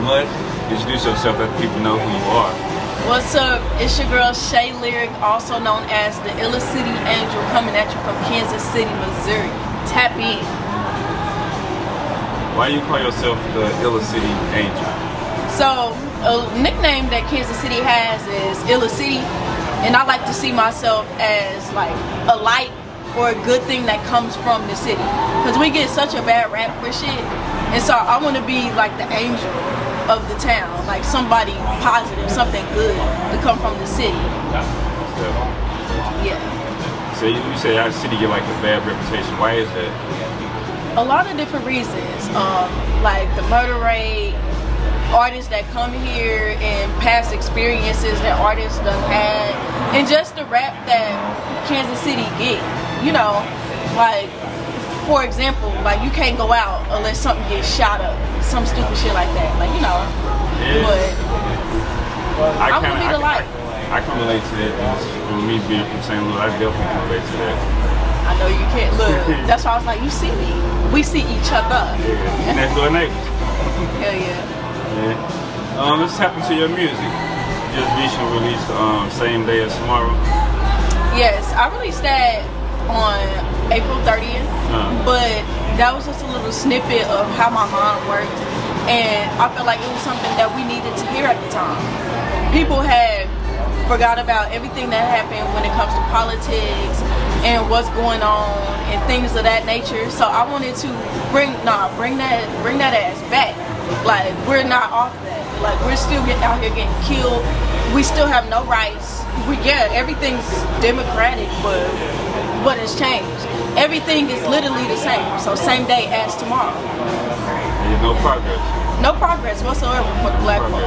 much. Introduce yourself, let people know who you are. What's up? It's your girl Shay Lyriq, also known as the Illa City Angel, coming at you from Kansas City, Missouri. Tap in. Why you call yourself the Illa City Angel? So, a nickname that Kansas City has is Illa City, and I like to see myself as like a light or a good thing that comes from the city, because we get such a bad rap for shit, and so I want to be like the angel of the town, like somebody positive, something good to come from the city. Yeah. So you say our city get like a bad reputation. Why is that? A lot of different reasons, like the murder rate, artists that come here and past experiences that artists done had, and just the rap that Kansas City get. You know, like for example, like you can't go out unless something gets shot up, some stupid shit like that. Like, you know, but I want to be the light. I can relate to that. For me being from St. Louis, I definitely can relate to that. I know you can't. Look, that's why I was like, you see me. We see each other. Yeah. Next door neighbors. Hell yeah. Yeah. Let's tap into your music. You just recently released Same Day as Tomorrow. Yes, I released that on April 30th, but that was just a little snippet of how my mind works, and I felt like it was something that we needed to hear at the time. People had forgot about everything that happened when it comes to politics and what's going on and things of that nature. So I wanted to bring that ass back. Like, we're not off that. Like, we're still out here getting killed. We still have no rights. Everything's democratic, but what has changed? Everything is literally the same. So same day as tomorrow. There's no progress. No progress whatsoever for the black folk.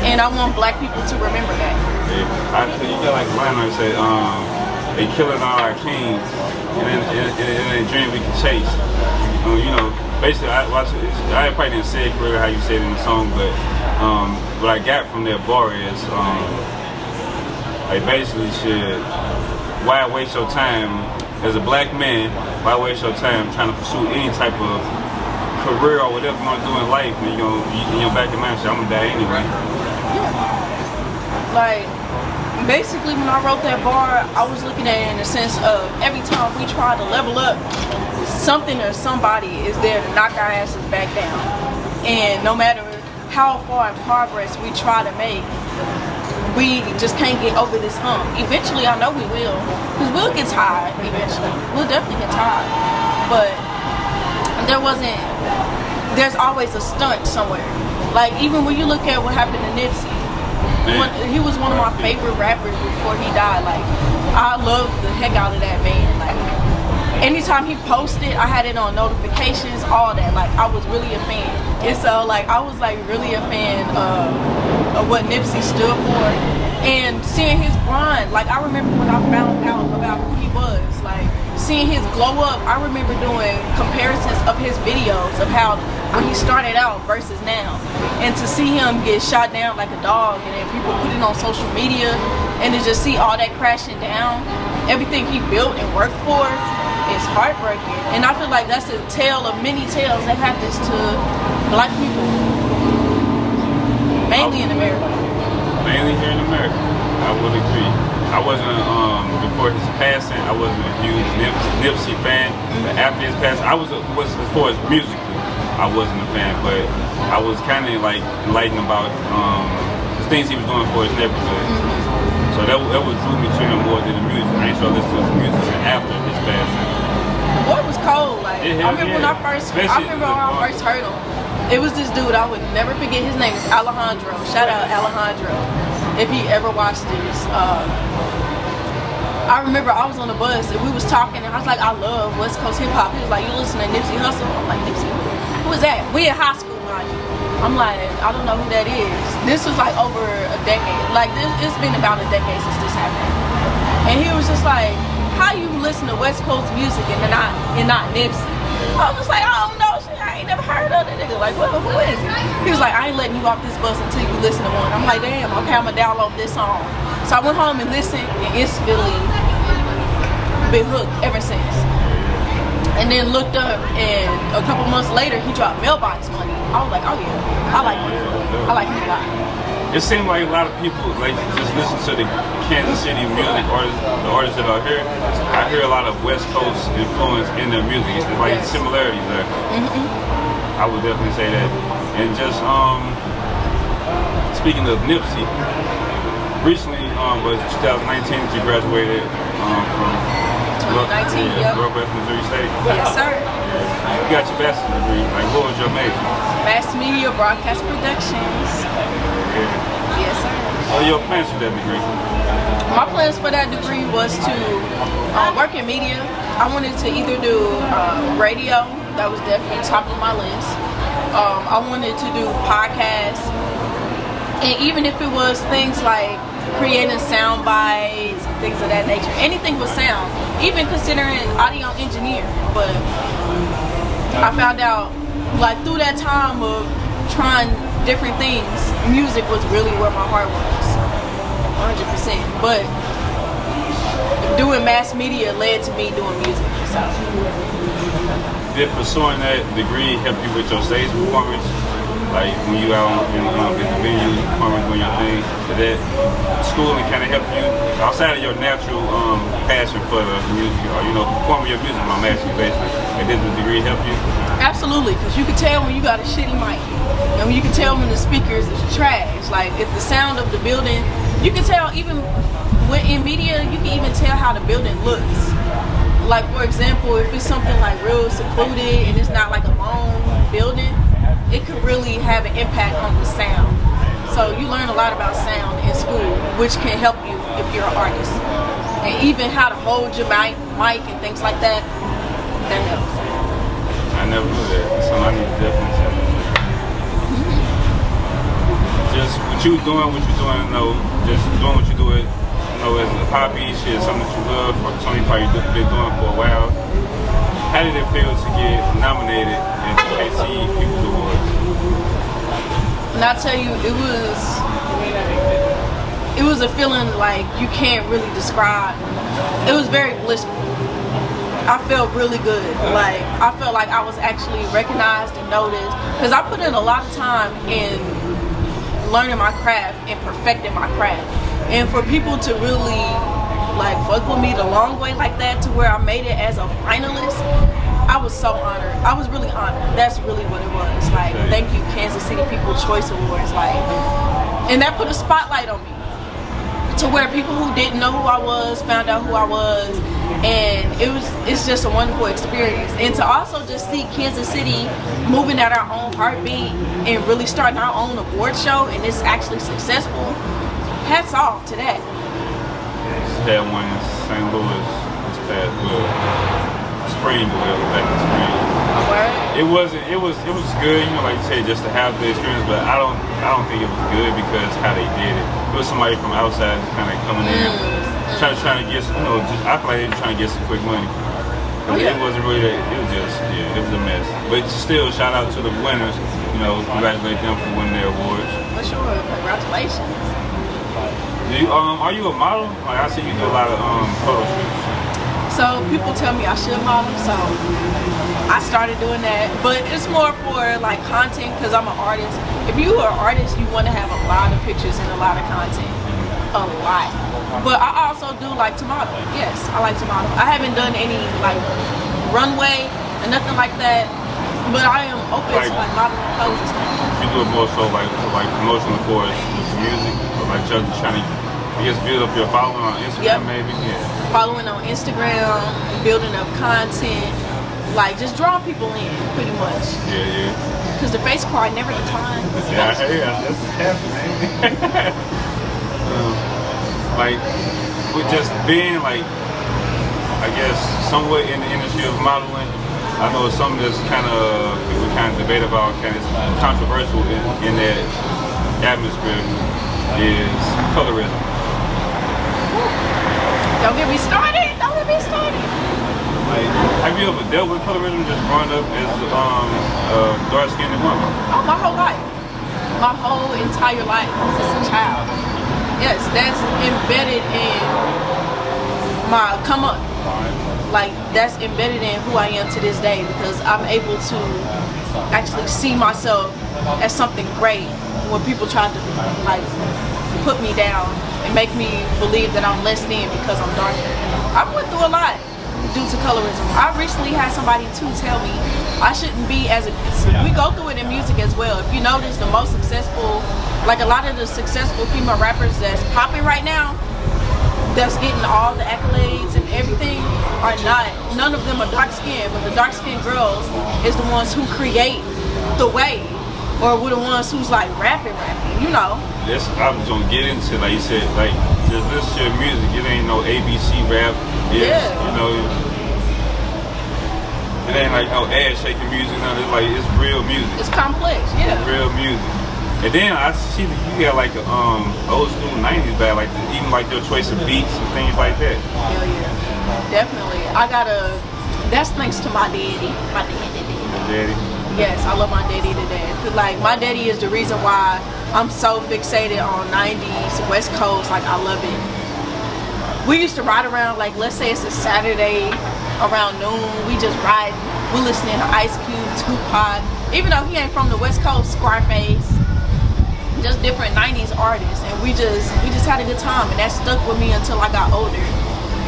And I want black people to remember that. Yeah. You got like a line that say, they killing all our kings, and in a dream we can chase. You know, basically, I probably didn't say it clearly how you said it in the song, but what I got from that bar is, like basically, why waste your time as a black man? Why waste your time trying to pursue any type of career or whatever you want to do in life? And in your back of mind, I'm gonna die anyway. Yeah. Like, basically, when I wrote that bar, I was looking at it in the sense of every time we try to level up, something or somebody is there to knock our asses back down. And no matter how far in progress we try to make, we just can't get over this hump. Eventually, I know we will, because we'll get tired eventually. We'll definitely get tired. But there's always a stunt somewhere. Like, even when you look at what happened to Nipsey, he was one of my favorite rappers before he died. Like, I love the heck out of that man. Like, anytime he posted, I had it on notifications, all that. Like, I was really a fan. And so, like, I was like really a fan of what Nipsey stood for, and seeing his grind. Like, I remember when I found out about who he was, like seeing his glow up. I remember doing comparisons of his videos of how when he started out versus now, and to see him get shot down like a dog, and then people put it on social media, and to just see all that crashing down, everything he built and worked for, is heartbreaking. And I feel like that's a tale of many tales that happens to black people, mainly in America. Mainly here in America, I would agree. I wasn't, before his passing, I wasn't a huge Nipsey fan. But after his passing, as far as musically, I wasn't a fan, but I was kind of like enlightened about the things he was doing for his neighborhood. So that what drew me to him more than the music. I ain't sure I listened to his music after his passing. The boy was cold. Like, I remember when I first heard him. It was this dude, I would never forget his name, is Alejandro. Shout out Alejandro, if he ever watched this. I remember I was on the bus and we was talking, and I was like, I love West Coast hip hop. He was like, you listen to Nipsey Hussle? I'm like, Nipsey? Who is that? We in high school, mind you. I'm like, I don't know who that is. This was like over a decade. Like, it's been about a decade since this happened. And he was just like, how you listen to West Coast music and not Nipsey? I was just like, I don't know, shit, I ain't never heard of that nigga. Like, well, who is he? He was like, I ain't letting you off this bus until you listen to one. I'm like, damn, okay, I'm gonna download this song. So I went home and listened, and instantly been hooked ever since. And then looked up, and a couple months later, he dropped Mailbox Money. I was like, oh yeah, I like him. I like him a lot. It seemed like a lot of people like just listen to the Kansas City music artists, the artists that are here. I hear a lot of West Coast influence in their music. It's like similarities there. I would definitely say that. And just speaking of Nipsey, recently was 2019 that you graduated from 2019, Northwest Missouri State. Yes, sir. You got your bachelor's degree. Like, what was your major? Mass Media Broadcast Productions. Yes, sir. What are your plans for that degree? My plans for that degree was to work in media. I wanted to either do radio. That was definitely top of my list. I wanted to do podcasts. And even if it was things like creating sound bites, things of that nature, anything with sound, even considering audio engineer. But I found out, like, through that time of trying different things, music was really where my heart was, 100%. But doing mass media led to me doing music. So. Did pursuing that degree help you with your stage performance? Like when you out in the venue, performing, doing your thing, did that schooling kind of help you outside of your natural passion for the music, or performing your music? I'm asking you basically, and did the degree help you? Absolutely, because you can tell when you got a shitty mic, and you can tell when the speakers is trash. Like if the sound of the building, you can tell even when in media, you can even tell how the building looks. Like for example, if it's something like real secluded and it's not like a long building, it could really have an impact on the sound. So you learn a lot about sound in school, which can help you if you're an artist. And even how to hold your mic and things like that, that helps. I never knew that. So I need to definitely tell you. Just what you doing, just doing what you do it, as a hobby, shit, something that you love, or something you probably been doing for a while. How did it feel to get nominated in the KC People's Awards? And I tell you, it was a feeling like you can't really describe. It was very blissful. I felt really good. Like I felt like I was actually recognized and noticed, because I put in a lot of time in learning my craft and perfecting my craft. And for people to really like fuck with me the long way like that, to where I made it as a finalist, I was so honored. I was really honored. That's really what it was. Like, thank you, Kansas City People's Choice Awards. Like, and that put a spotlight on me, to where people who didn't know who I was found out who I was, and it's just a wonderful experience. And to also just see Kansas City moving at our own heartbeat and really starting our own award show, and it's actually successful. Hats off to that. Had one in St. Louis this past spring, back in spring. It was good, like you said, just to have the experience. But I don't think it was good because how they did it. It was somebody from outside just kind of coming in, trying to get, I feel like they were trying to get some quick money. It wasn't really that. It was just, it was a mess. But still, shout out to the winners. Congratulate them for winning their awards. For sure, congratulations. Are you a model? Like I see you do a lot of photo shoots. So people tell me I should model, so I started doing that. But it's more for like content, because I'm an artist. If you are an artist, you want to have a lot of pictures and a lot of content. A lot. But I also do like to model. Yes, I like to model. I haven't done any like runway and nothing like that. But I am open to like modeling clothes and stuff. You do it more so like promotional for us with the music, or like just trying to build up your following on Instagram, maybe. Yeah. Following on Instagram, building up content, like just drawing people in, pretty much. Yeah. Because the face card never declines. Yeah, that's happening. Like with just being like, I guess, somewhat in the industry of modeling. I know it's something that's people kind of debate about, kind of controversial in that atmosphere, is colorism. Don't get me started. Like, have you ever dealt with colorism just growing up as a dark-skinned woman? Oh, my whole life. My whole entire life since a child. Yes, that's embedded in my come up. Like, that's embedded in who I am to this day, because I'm able to actually see myself as something great when people try to like put me down and make me believe that I'm less than because I'm darker. I went through a lot due to colorism. I recently had somebody too tell me I shouldn't be as a, we go through it in music as well. If you notice, the most successful, like a lot of the successful female rappers that's popping right now, that's getting all the accolades and everything, are not, none of them are dark skinned, but the dark skinned girls is the ones who create the wave, or we're the ones who's like rapping, you know. Yes, I was gonna get into, like you said, like just listen to your music. It ain't no ABC rap. It's, you know, it ain't like no ass shaking music. No, it's like it's real music. It's complex, yeah. It's real music. And then I see that you got like a old school '90s bag, like even like your choice of beats and things like that. Hell yeah, definitely. I gotta. That's thanks to my daddy. My daddy. Your daddy. Yes, I love my daddy to death. Like, my daddy is the reason why I'm so fixated on '90s West Coast. Like, I love it. We used to ride around, like, let's say it's a Saturday around noon. We just riding. We're listening to Ice Cube, Tupac. Even though he ain't from the West Coast, Scarface. Just different '90s artists, and we just had a good time, and that stuck with me until I got older,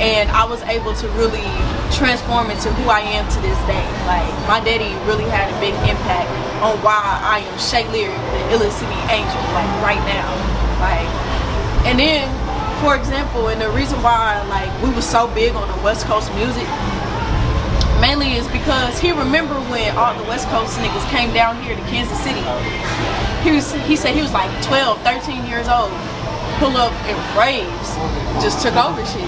and I was able to really transform into who I am to this day. Like, my daddy really had a big impact on why I am Shay Lyriq, the illest city angel, like right now. Like, and then, for example, and the reason why like we were so big on the West Coast music, mainly is because he remember when all the West Coast niggas came down here to Kansas City. He said he was like 12, 13 years old, pull up in raves, just took over shit,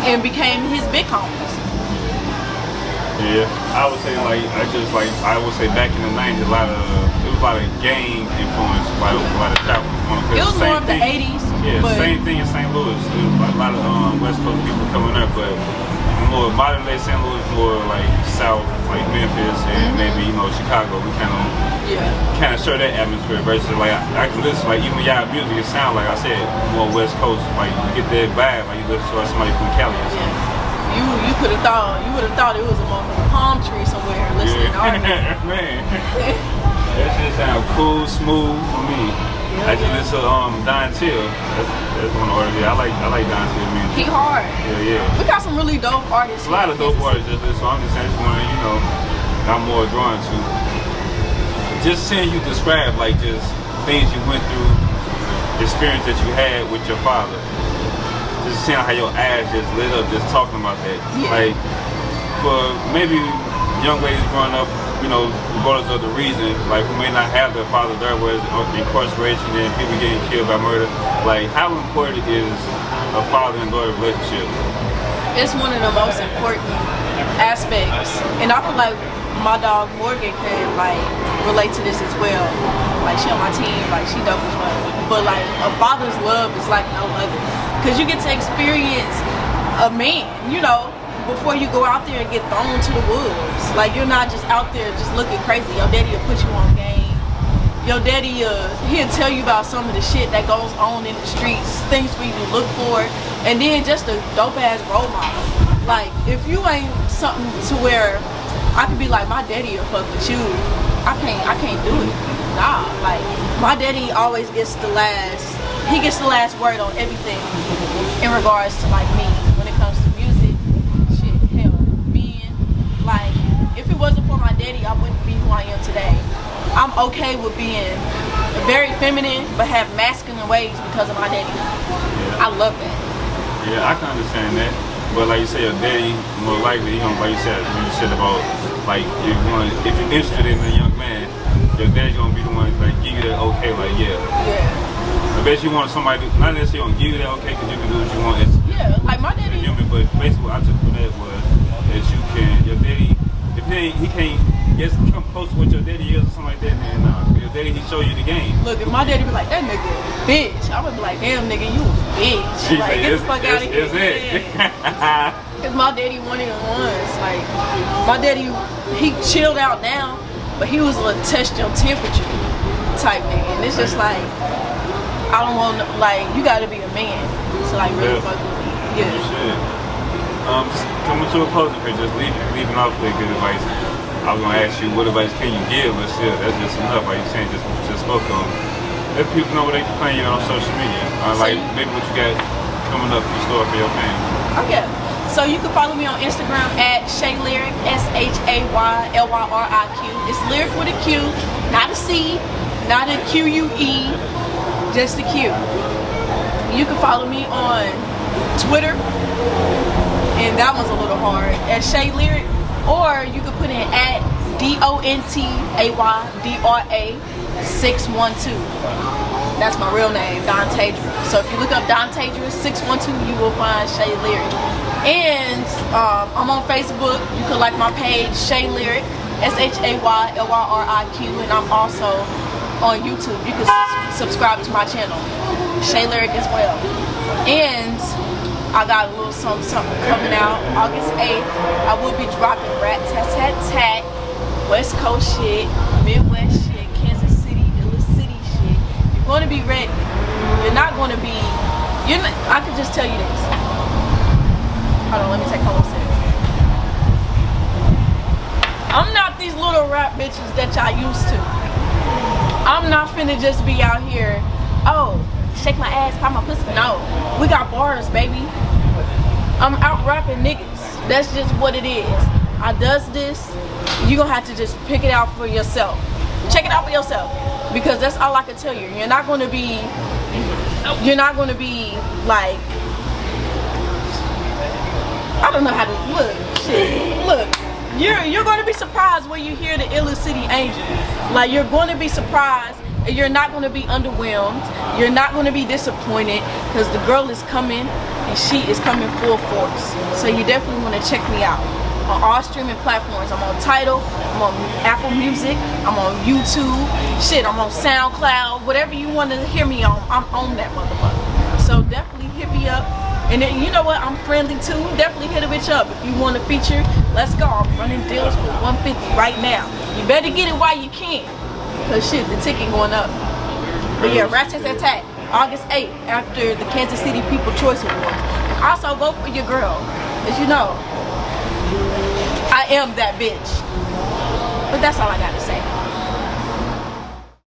and became his big homies. Yeah, I would say I would say back in the '90s, it was a lot of gang influence, a lot of trap. It was more of the '80s. Yeah, same thing in St. Louis. There was a lot of West Coast people coming up, but more modern day St. Louis, more like South, like Memphis and maybe Chicago. We kind of share that atmosphere versus like I can listen, like even y'all music, it sound like I said more West Coast, like you get that vibe, like you listen to somebody from Cali or something. You would have thought it was a palm tree somewhere listening to artists. Man, that shit sound cool, smooth for me. I just listen to Don Till. That's one of the artists. I like Don Till music. He hard. Yeah. We got some really dope artists. A lot of dope artists just listen. So I'm just saying, I'm more drawn to. Just seeing you describe like just things you went through, experience that you had with your father. Just seeing how your eyes just lit up just talking about that. Yeah. Like for maybe young ladies growing up, regardless of the reason, like who may not have their father there, whether it's incarceration and people getting killed by murder, like how important is a father and daughter relationship? It's one of the most important aspects, and I feel like my dog Morgan can like relate to this as well. Like, she on my team, like she dope as well. But like a father's love is like no other, because you get to experience a man, before you go out there and get thrown to the wolves. Like, you're not just out there just looking crazy. Your daddy will put you on game. Your daddy, he'll tell you about some of the shit that goes on in the streets, things for you to look for, and then just a dope ass role model. Like, if you ain't something to where I could be like, my daddy will fuck with you, I can't do it. Nah, like, my daddy always gets the last word on everything in regards to like me when it comes to music. Like, if it wasn't for my daddy, I wouldn't be who I am today. I'm okay with being very feminine, but have masculine ways because of my daddy. Yeah. I love that. Yeah, I can understand that. But like you say, your daddy, more likely, like you said about, like, if you're interested in a young man, your daddy's gonna be the one like give you that okay, like Yeah. I bet you want somebody, not necessarily gonna give you that okay, because you can do what you want. Like my daddy. But basically what I took from that was that you can, your daddy, if he can't come close to what your daddy is or something like that, then your daddy, he show you the game. Look, if my daddy be like, that nigga a bitch, I would be like, damn nigga, you a bitch. Like, get the fuck out of here. That's it. Because my daddy one of the ones, like, my daddy, he chilled out now, but he was a test your temperature type nigga. And it's just like, I don't want, like, you gotta be a man to like really fuck with me. Yeah. You should. Just coming to a closing page, just leaving off with good advice. I was gonna ask you what advice can you give, but still, that's just enough. Like you saying, just spoke on. Let people know what they can find you on social media. Like maybe what you got coming up in store for your fans. Okay. So you can follow me on Instagram at Shay Lyriq, SHAYLYRIQ. It's Lyriq with a Q, not a C, not a QUE, just a Q. You can follow me on Twitter, and that one's a little hard, at Shay Lyriq, or you can put in at DONTAYDRA612. That's my real name, Don Tadra. So if you look up Don Tadra 612, you will find Shay Lyriq. And I'm on Facebook. You can like my page, Shay Lyriq, SHAYLYRIQ, and I'm also on YouTube. You can subscribe to my channel, Shay Lyriq as well. And I got a little something coming out August 8th. I will be dropping rat-tat-tat-tat, West Coast shit, Midwest shit, Kansas City, Illa City shit. You're going to be ready. You're not going to be, I can just tell you this. Hold on, let me take a little sip. I'm not these little rap bitches that y'all used to. I'm not finna just be out here, oh, shake my ass, pop my pussy. No, we got bars, baby. I'm out rapping niggas. That's just what it is. I does this. You gonna have to just pick it out for yourself. Check it out for yourself, because that's all I can tell you. You're not gonna be like, I don't know how to look. Shit, look. You're gonna be surprised when you hear the Illa City Angel. Like, you're gonna be surprised. You're not going to be underwhelmed. You're not going to be disappointed, because the girl is coming, and she is coming full force. So you definitely want to check me out on all streaming platforms. I'm on Tidal, I'm on Apple Music, I'm on YouTube, shit, I'm on SoundCloud. Whatever you want to hear me on, I'm on that motherfucker. So definitely hit me up. And then, you know what, I'm friendly too. Definitely hit a bitch up. If you want a feature, let's go. I'm running deals for $150 right now. You better get it while you can. Cause shit, the ticket going up. But yeah, rat-tat-tat-tat, August 8th, after the Kansas City People Choice Awards. Also, vote for your girl. As you know, I am that bitch. But that's all I got.